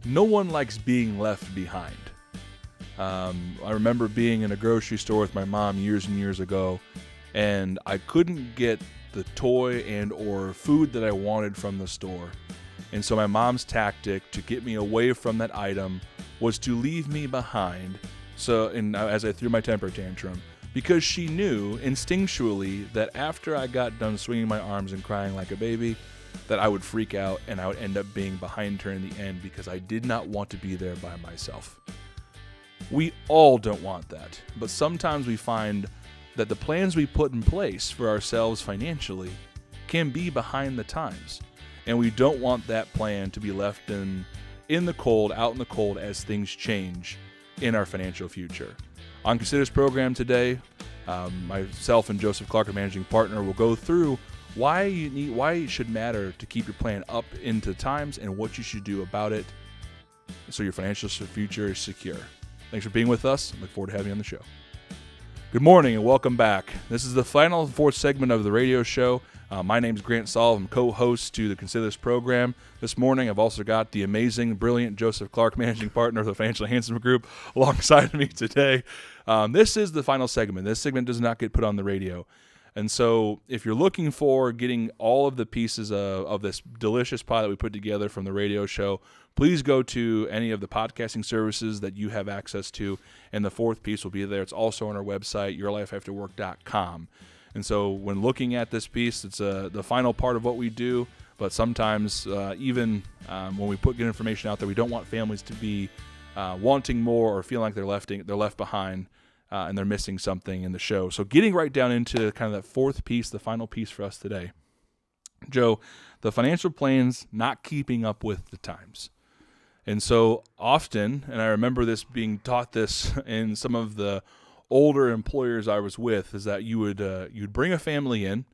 no one likes being left behind. I remember being in a grocery store with my mom years and years ago, and I couldn't get the toy and or food that I wanted from the store. And so my mom's tactic to get me away from that item was to leave me behind. As I threw my temper tantrum, because she knew instinctually that after I got done swinging my arms and crying like a baby, that I would freak out and I would end up being behind her in the end because I did not want to be there by myself. We all don't want that, but sometimes we find that the plans we put in place for ourselves financially can be behind the times, and we don't want that plan to be left in the cold, out in the cold as things change in our financial future. On Consider's program today, myself and Joseph Clark, our managing partner, will go through why it should matter to keep your plan up into times and what you should do about it so your financial future is secure. Thanks for being with us. I look forward to having you on the show. Good morning and welcome back. This is the final fourth segment of the radio show. My name is Grant Soliven. I'm co-host to the Consider This program. This morning, I've also got the amazing, brilliant Joseph Clark, managing partner of the Financial Enhancement Group, alongside me today. This is the final segment. This segment does not get put on the radio. And so if you're looking for getting all of the pieces of this delicious pie that we put together from the radio show, please go to any of the podcasting services that you have access to, and the fourth piece will be there. It's also on our website, yourlifeafterwork.com. And so when looking at this piece, it's the final part of what we do, but sometimes even when we put good information out there, we don't want families to be wanting more or feeling like they're left behind and they're missing something in the show. So getting right down into kind of that fourth piece, the final piece for us today. Joe, the financial plan's not keeping up with the times. And so often, and I remember this being taught this in some of the older employers I was with, is that you'd bring a family in,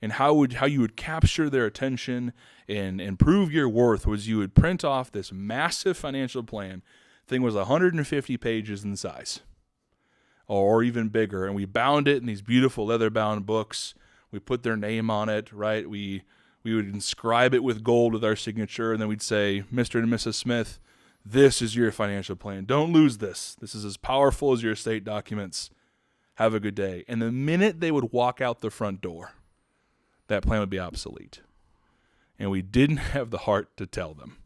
and how you would capture their attention and prove your worth was you would print off this massive financial plan. Thing was 150 pages in size, or even bigger, and we bound it in these beautiful leather-bound books. We put their name on it, right? We would inscribe it with gold with our signature, and then we'd say, Mr. and Mrs. Smith, this is your financial plan. Don't lose this. This is as powerful as your estate documents. Have a good day. And the minute they would walk out the front door, that plan would be obsolete. And we didn't have the heart to tell them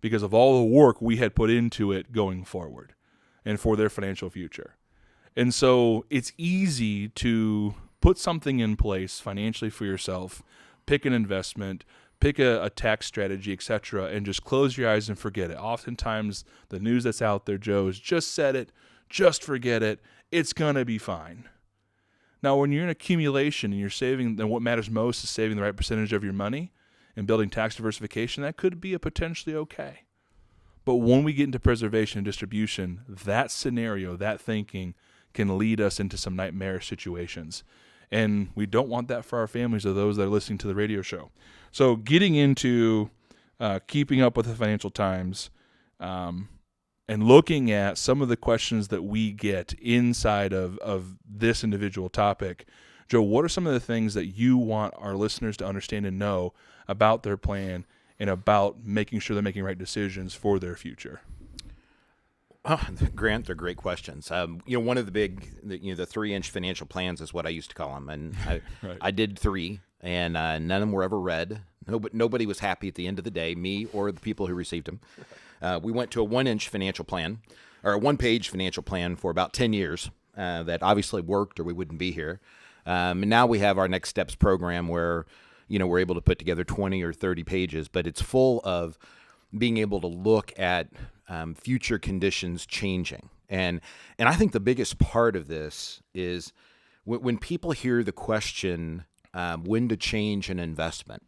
because of all the work we had put into it going forward and for their financial future. And so it's easy to put something in place financially for yourself, pick an investment, pick a tax strategy, etc., and just close your eyes and forget it. Oftentimes, the news that's out there, Joe, is just set it, just forget it, it's going to be fine. Now, when you're in accumulation and you're saving, then what matters most is saving the right percentage of your money and building tax diversification, that could be potentially okay. But when we get into preservation and distribution, that scenario, that thinking, can lead us into some nightmarish situations. And we don't want that for our families or those that are listening to the radio show. So getting into keeping up with the financial times and looking at some of the questions that we get inside of this individual topic, Joe, what are some of the things that you want our listeners to understand and know about their plan and about making sure they're making right decisions for their future? Oh, Grant, they're great questions. One of the big, the 3-inch financial plans is what I used to call them, and Right. I did 3, and none of them were ever read. Nobody was happy at the end of the day, me or the people who received them. We went to a 1-inch financial plan, or a 1-page financial plan for about 10 years. That obviously worked, or we wouldn't be here. And now we have our Next Steps program where, we're able to put together 20 or 30 pages, but it's full of being able to look at future conditions changing. And I think the biggest part of this is when people hear the question, when to change an investment,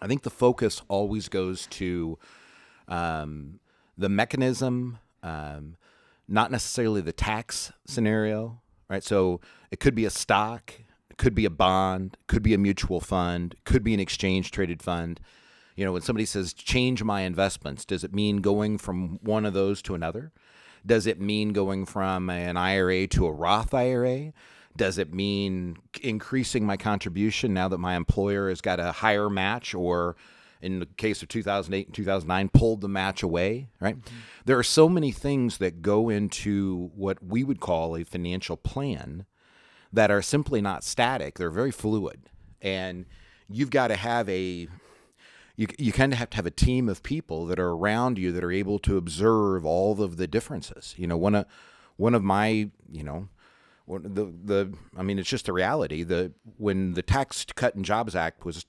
I think the focus always goes to the mechanism, not necessarily the tax scenario, right? So it could be a stock, it could be a bond, it could be a mutual fund, it could be an exchange-traded fund. When somebody says, change my investments, does it mean going from one of those to another? Does it mean going from an IRA to a Roth IRA? Does it mean increasing my contribution now that my employer has got a higher match, or in the case of 2008 and 2009, pulled the match away, right? There are so many things that go into what we would call a financial plan that are simply not static. They're very fluid. And you've got to have you kind of have to have a team of people that are around you that are able to observe all of the differences. One of my, I mean, it's just the reality. When the Tax Cut and Jobs Act was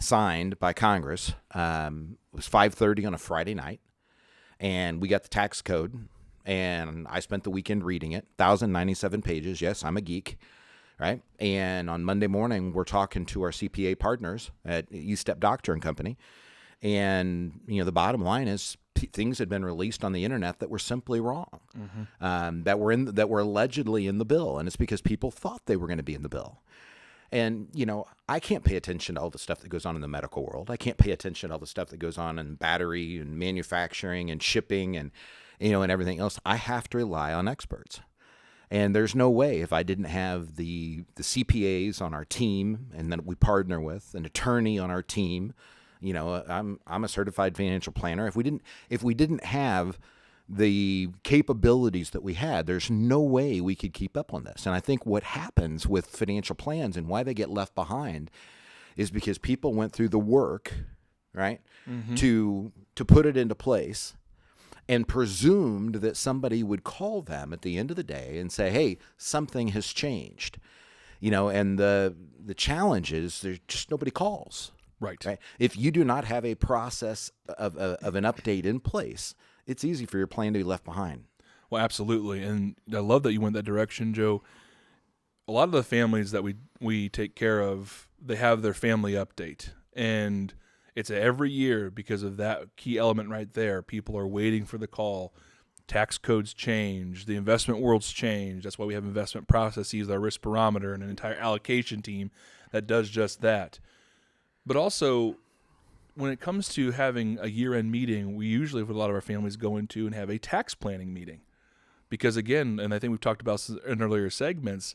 signed by Congress, it was 5:30 on a Friday night, and we got the tax code, and I spent the weekend reading it, 1,097 pages. Yes, I'm a geek, right? And on Monday morning, we're talking to our CPA partners at East Step Doctor and Company, and the bottom line is things had been released on the internet that were simply wrong, that were allegedly in the bill, and it's because people thought they were going to be in the bill. And, I can't pay attention to all the stuff that goes on in the medical world. I can't pay attention to all the stuff that goes on in battery and manufacturing and shipping and, and everything else. I have to rely on experts. And there's no way, if I didn't have the CPAs on our team and then we partner with an attorney on our team, I'm a certified financial planner. If we didn't have the capabilities that we had, there's no way we could keep up on this. And I think what happens with financial plans and why they get left behind is because people went through the work, right, to put it into place and presumed that somebody would call them at the end of the day and say, hey, something has changed. And the challenge is there's just nobody calls. Right. If you do not have a process of an update in place, it's easy for your plan to be left behind. Well, absolutely. And I love that you went that direction, Joe. A lot of the families that we take care of, they have their family update. And it's every year because of that key element right there. People are waiting for the call. Tax codes change. The investment world's changed. That's why we have investment processes, our risk barometer, and an entire allocation team that does just that. But also, when it comes to having a year-end meeting, we usually, with a lot of our families, go into and have a tax planning meeting. Because again, and I think we've talked about this in earlier segments,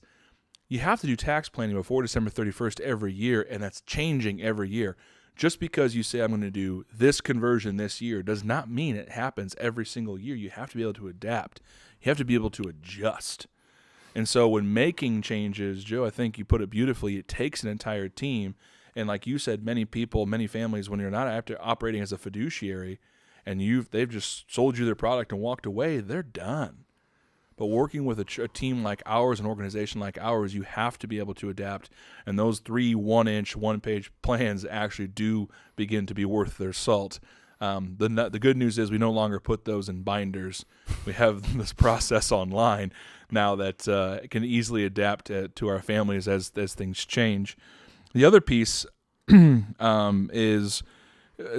you have to do tax planning before December 31st every year, and that's changing every year. Just because you say, I'm going to do this conversion this year, does not mean it happens every single year. You have to be able to adapt. You have to be able to adjust. And so when making changes, Joe, I think you put it beautifully, it takes an entire team. And like you said, many people, many families, when you're not after operating as a fiduciary and they've just sold you their product and walked away, they're done. But working with a team like ours, an organization like ours, you have to be able to adapt. And those 3 1-inch, one-page plans actually do begin to be worth their salt. The good news is we no longer put those in binders. We have this process online now that can easily adapt to our families as things change. The other piece is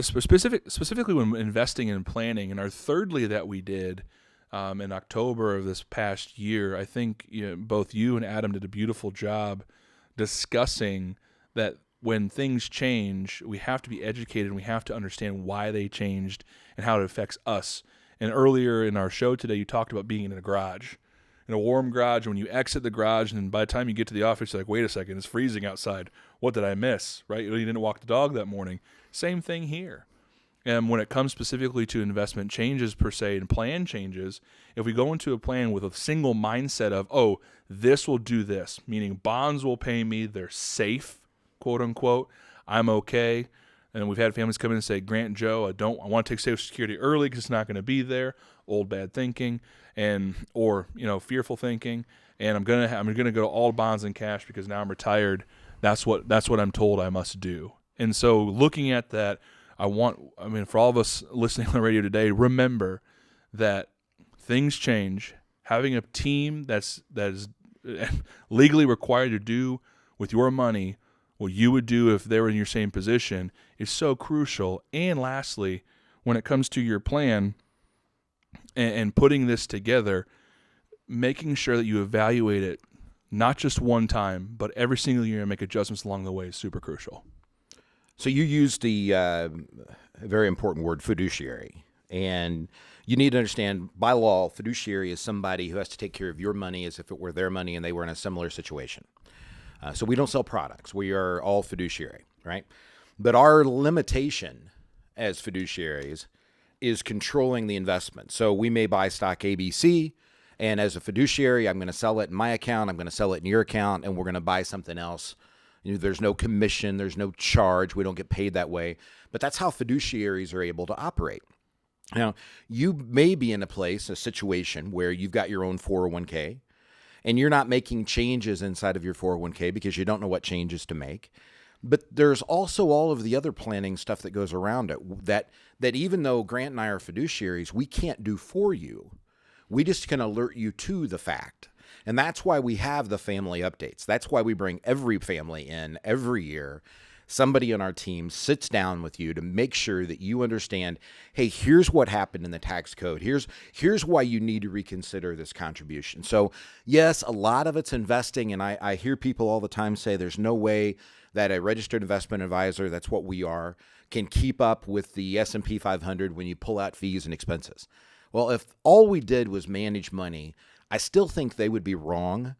specifically when investing and planning. And our thirdly that we did in October of this past year, I think both you and Adam did a beautiful job discussing that when things change, we have to be educated and we have to understand why they changed and how it affects us. And earlier in our show today, you talked about being in a garage. In a warm garage, when you exit the garage, and by the time you get to the office, you're like, wait a second, it's freezing outside. What did I miss, right? You didn't walk the dog that morning. Same thing here. And when it comes specifically to investment changes per se and plan changes, if we go into a plan with a single mindset of, oh, this will do this, meaning bonds will pay me, they're safe, quote unquote, I'm okay. And we've had families come in and say, Grant and Joe, I want to take Social Security early because it's not going to be there. Old bad thinking, or fearful thinking, and I'm gonna go all bonds and cash because now I'm retired. That's what I'm told I must do. And so looking at that, for all of us listening on the radio today, remember that things change. Having a team that is legally required to do with your money what you would do if they were in your same position is so crucial. And lastly, when it comes to your plan and putting this together, making sure that you evaluate it not just one time, but every single year and make adjustments along the way is super crucial. So you used the very important word fiduciary. And you need to understand, by law, fiduciary is somebody who has to take care of your money as if it were their money and they were in a similar situation. So we don't sell products. We are all fiduciary, right? But our limitation as fiduciaries is controlling the investment. So we may buy stock ABC, and as a fiduciary, I'm going to sell it in my account, I'm going to sell it in your account, and we're going to buy something else. There's no commission, there's no charge, we don't get paid that way. But that's how fiduciaries are able to operate. Now, you may be in a situation where you've got your own 401k, and you're not making changes inside of your 401k because you don't know what changes to make. But there's also all of the other planning stuff that goes around it that even though Grant and I are fiduciaries, we can't do for you. We just can alert you to the fact. And that's why we have the family updates. That's why we bring every family in every year. Somebody on our team sits down with you to make sure that you understand, hey, here's what happened in the tax code. Here's why you need to reconsider this contribution. So yes, a lot of it's investing. And I hear people all the time say there's no way that a registered investment advisor, that's what we are, can keep up with the S&P 500 when you pull out fees and expenses. Well, if all we did was manage money, I still think they would be wrong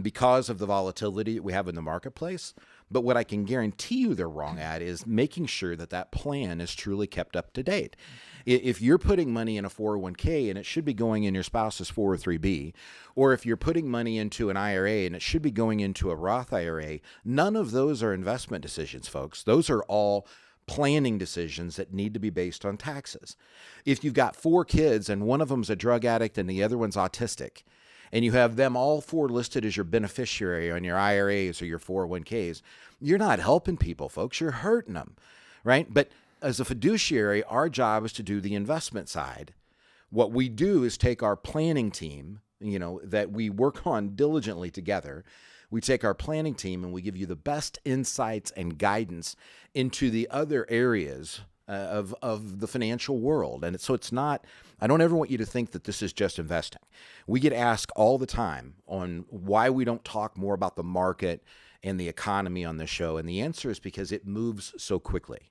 because of the volatility that we have in the marketplace. But what I can guarantee you they're wrong at is making sure that that plan is truly kept up to date. If you're putting money in a 401k and it should be going in your spouse's 403b, or if you're putting money into an IRA and it should be going into a Roth IRA, none of those are investment decisions, folks. Those are all planning decisions that need to be based on taxes. If you've got 4 kids and one of them's a drug addict and the other one's autistic, and you have them all 4 listed as your beneficiary on your IRAs or your 401ks, you're not helping people, folks. You're hurting them, right? But as a fiduciary, our job is to do the investment side. What we do is take our planning team, that we work on diligently together. We take our planning team and we give you the best insights and guidance into the other areas of the financial world. And so it's not, I don't ever want you to think that this is just investing. We get asked all the time on why we don't talk more about the market and the economy on this show. And the answer is because it moves so quickly.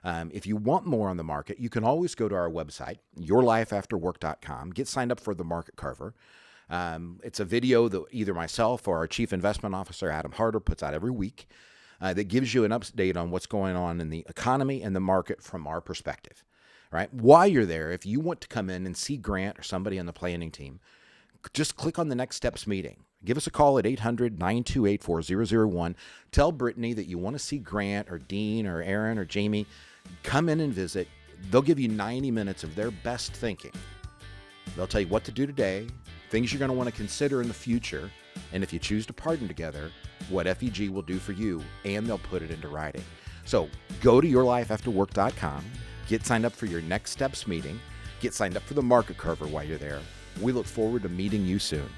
If you want more on the market, you can always go to our website, yourlifeafterwork.com, get signed up for the Market Carver. It's a video that either myself or our Chief Investment Officer, Adam Harder, puts out every week that gives you an update on what's going on in the economy and the market from our perspective, right? While you're there, if you want to come in and see Grant or somebody on the planning team, just click on the Next Steps meeting. Give us a call at 800-928-4001. Tell Brittany that you want to see Grant or Dean or Aaron or Jamie. Come in and visit. They'll give you 90 minutes of their best thinking. They'll tell you what to do today, things you're going to want to consider in the future, and if you choose to partner together, what FEG will do for you, and they'll put it into writing. So go to yourlifeafterwork.com, get signed up for your Next Steps meeting, get signed up for the Market Carver while you're there. We look forward to meeting you soon.